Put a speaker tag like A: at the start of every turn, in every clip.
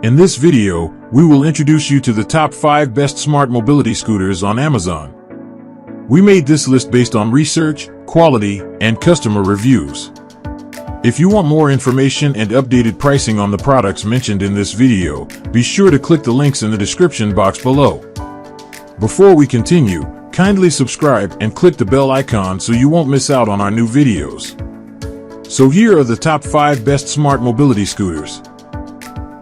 A: In this video, we will introduce you to the top 5 best smart mobility scooters on Amazon. We made this list based on research, quality, and customer reviews. If you want more information and updated pricing on the products mentioned in this video, be sure to click the links in the description box below. Before we continue, kindly subscribe and click the bell icon so you won't miss out on our new videos. So here are the top 5 best smart mobility scooters.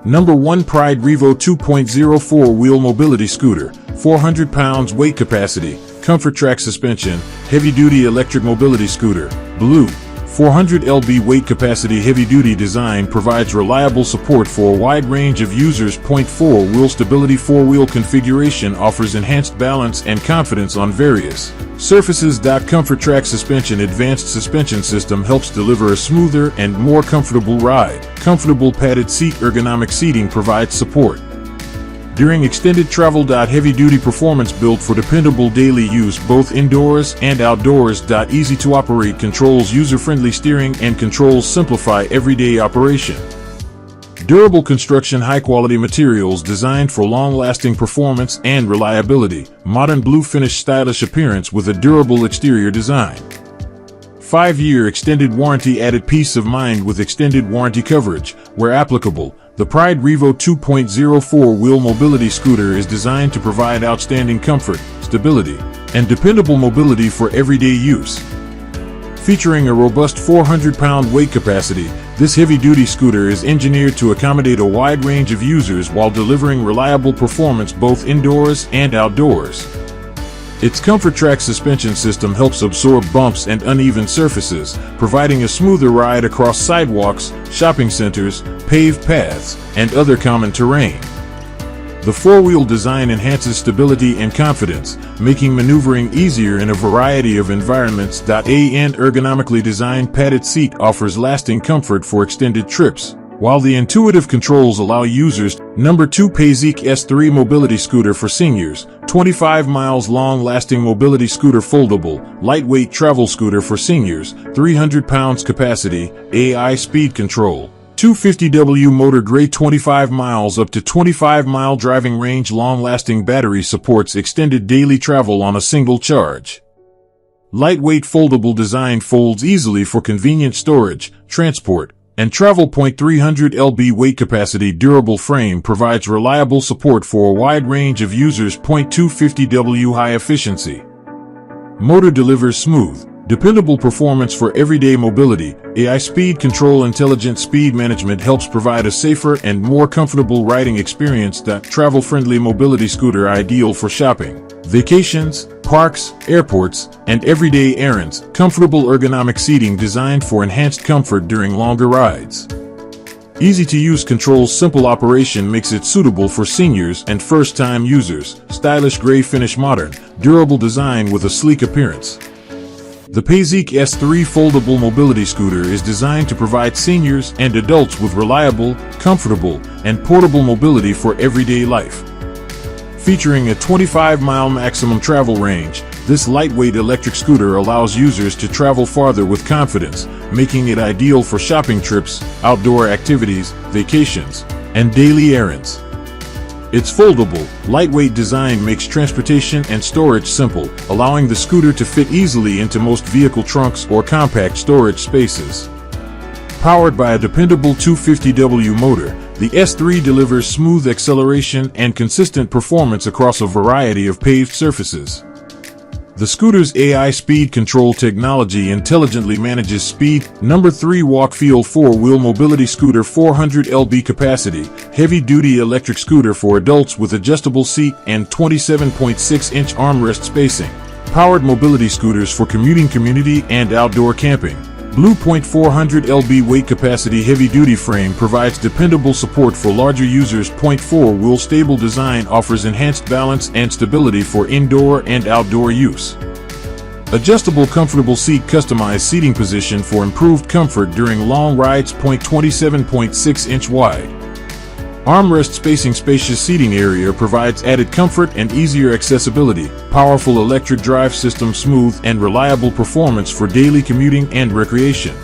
A: Number 1, Pride Revo 2.0 4-wheel mobility scooter, 400 pounds weight capacity, comfort track suspension, heavy-duty electric mobility scooter, blue. 400 lb weight capacity heavy-duty design provides reliable support for a wide range of users. 4-wheel stability 4-wheel configuration offers enhanced balance and confidence on various surfaces. Comfort track suspension advanced suspension system helps deliver a smoother and more comfortable ride. Comfortable padded seat ergonomic seating provides support during extended travel. Heavy-duty performance built for dependable daily use both indoors and outdoors. Easy to operate controls user-friendly steering and controls simplify everyday operation. Durable construction high-quality materials designed for long-lasting performance and reliability. Modern blue finish stylish appearance with a durable exterior design. 5-year extended warranty added peace of mind with extended warranty coverage, where applicable. The Pride Revo 2.0 4-wheel mobility scooter is designed to provide outstanding comfort, stability, and dependable mobility for everyday use. Featuring a robust 400-pound weight capacity, this heavy-duty scooter is engineered to accommodate a wide range of users while delivering reliable performance both indoors and outdoors. Its comfort track suspension system helps absorb bumps and uneven surfaces, providing a smoother ride across sidewalks, shopping centers, paved paths, and other common terrain. The 4-wheel design enhances stability and confidence, making maneuvering easier in a variety of environments. An ergonomically designed padded seat offers lasting comfort for extended trips, while the intuitive controls allow users. Number 2, Paiseec S3 mobility scooter for seniors, 25 miles long-lasting mobility scooter foldable, lightweight travel scooter for seniors, 300 pounds capacity, AI speed control, 250W motor, gray, 25 miles up to 25-mile driving range, long-lasting battery, supports extended daily travel on a single charge. Lightweight foldable design folds easily for convenient storage, transport, and travel. 300 lb weight capacity durable frame provides reliable support for a wide range of users. 250W high efficiency motor delivers smooth, dependable performance for everyday mobility. AI speed control intelligent speed management helps provide a safer and more comfortable riding experience. Travel-friendly mobility scooter ideal for shopping, vacations, parks, airports, and everyday errands. Comfortable ergonomic seating designed for enhanced comfort during longer rides. Easy to use controls simple operation makes it suitable for seniors and first-time users. Stylish gray finish modern, durable design with a sleek appearance. The Paiseec S3 foldable mobility scooter is designed to provide seniors and adults with reliable, comfortable, and portable mobility for everyday life. Featuring a 25-mile maximum travel range, this lightweight electric scooter allows users to travel farther with confidence, making it ideal for shopping trips, outdoor activities, vacations, and daily errands. Its foldable, lightweight design makes transportation and storage simple, allowing the scooter to fit easily into most vehicle trunks or compact storage spaces. Powered by a dependable 250W motor, the S3 delivers smooth acceleration and consistent performance across a variety of paved surfaces. The scooter's AI speed control technology intelligently manages speed. Number 3, WalkFeel 4-wheel mobility scooter, 400 lb capacity, heavy-duty electric scooter for adults with adjustable seat and 27.6-inch armrest spacing. Powered mobility scooters for commuting, community, and outdoor camping. Blue. 400 lb weight capacity heavy-duty frame provides dependable support for larger users. 4-wheel stable design offers enhanced balance and stability for indoor and outdoor use. Adjustable comfortable seat customized seating position for improved comfort during long rides. 27.6-inch wide armrest spacing spacious seating area provides added comfort and easier accessibility. Powerful electric drive system smooth and reliable performance for daily commuting and recreation.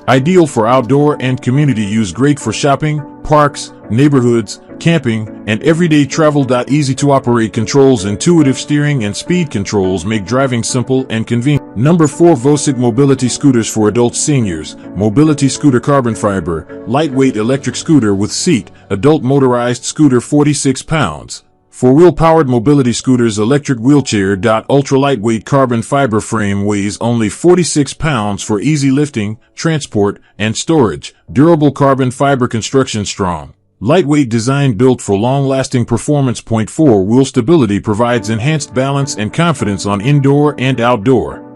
A: Ideal for outdoor and community use, great for shopping, parks, neighborhoods, camping, and everyday travel. Easy to operate controls, intuitive steering and speed controls make driving simple and convenient. Number 4. VOCIC Mobility-Scooters for adults, seniors. Mobility scooter, carbon fiber, lightweight electric scooter with seat, adult motorized scooter, 46 pounds. Four-wheel powered mobility scooters, electric wheelchair. Ultra-lightweight carbon fiber frame, weighs only 46 pounds for easy lifting, transport, and storage. Durable carbon fiber construction, strong, lightweight design built for long-lasting performance. 4-wheel stability provides enhanced balance and confidence on indoor and outdoor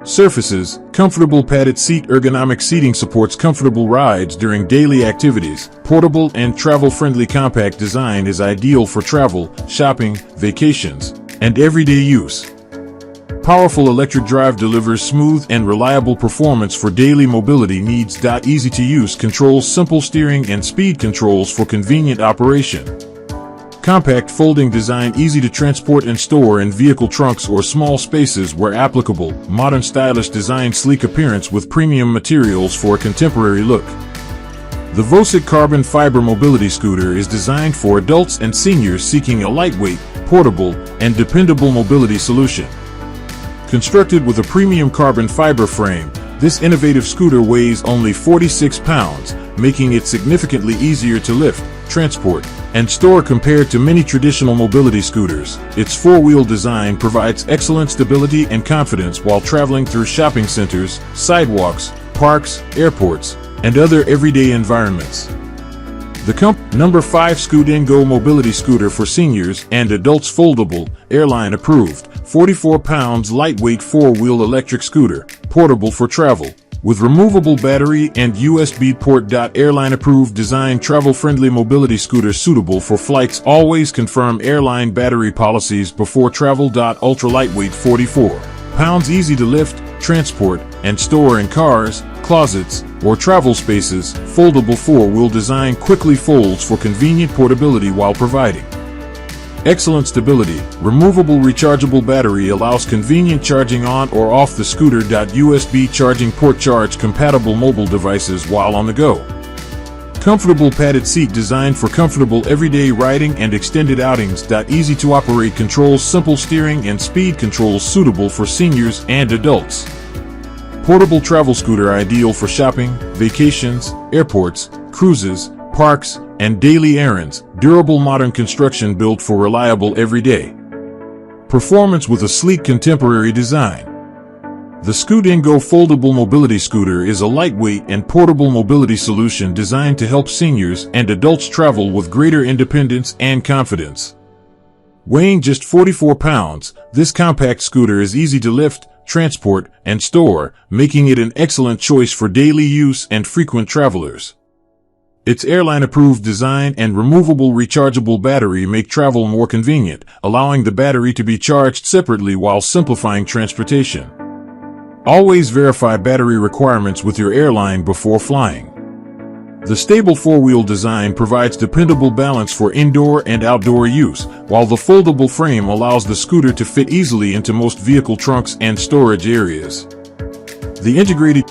A: surfaces. Comfortable padded seat, ergonomic seating supports comfortable rides during daily activities. Portable and travel-friendly, compact design is ideal for travel, shopping, vacations, and everyday use. Powerful electric drive delivers smooth and reliable performance for daily mobility needs. Easy to use controls, simple steering and speed controls for convenient operation. Compact folding design, easy to transport and store in vehicle trunks or small spaces where applicable. Modern stylish design, sleek appearance with premium materials for a contemporary look. The VOCIC Carbon Fiber Mobility Scooter is designed for adults and seniors seeking a lightweight, portable, and dependable mobility solution. Constructed with a premium carbon fiber frame, this innovative scooter weighs only 46 pounds, making it significantly easier to lift, transport, and store compared to many traditional mobility scooters. Its four-wheel design provides excellent stability and confidence while traveling through shopping centers, sidewalks, parks, airports, and other everyday environments. Number 5. ScootNGo Mobility Scooter for seniors and adults, foldable, airline approved, 44 pounds, lightweight four-wheel electric scooter, portable for travel, with removable battery and USB port. Airline approved design, travel-friendly mobility scooter suitable for flights. Always confirm airline battery policies before travel. Ultra lightweight, 44 pounds, easy to lift, transport, and store in cars, closets, or travel spaces. Foldable four-wheel design quickly folds for convenient portability while providing excellent stability. Removable rechargeable battery allows convenient charging on or off the scooter. USB charging port, charge compatible mobile devices while on the go. Comfortable padded seat designed for comfortable everyday riding and extended outings. Easy to operate controls, simple steering and speed controls suitable for seniors and adults. Portable travel scooter, ideal for shopping, vacations, airports, cruises, parks, and daily errands. Durable modern construction built for reliable everyday performance with a sleek contemporary design. The ScootNGo foldable mobility scooter is a lightweight and portable mobility solution designed to help seniors and adults travel with greater independence and confidence. Weighing just 44 pounds, this compact scooter is easy to lift, transport, and store, making it an excellent choice for daily use and frequent travelers. Its airline-approved design and removable rechargeable battery make travel more convenient, allowing the battery to be charged separately while simplifying transportation. Always verify battery requirements with your airline before flying. The stable four-wheel design provides dependable balance for indoor and outdoor use, while the foldable frame allows the scooter to fit easily into most vehicle trunks and storage areas. The integrated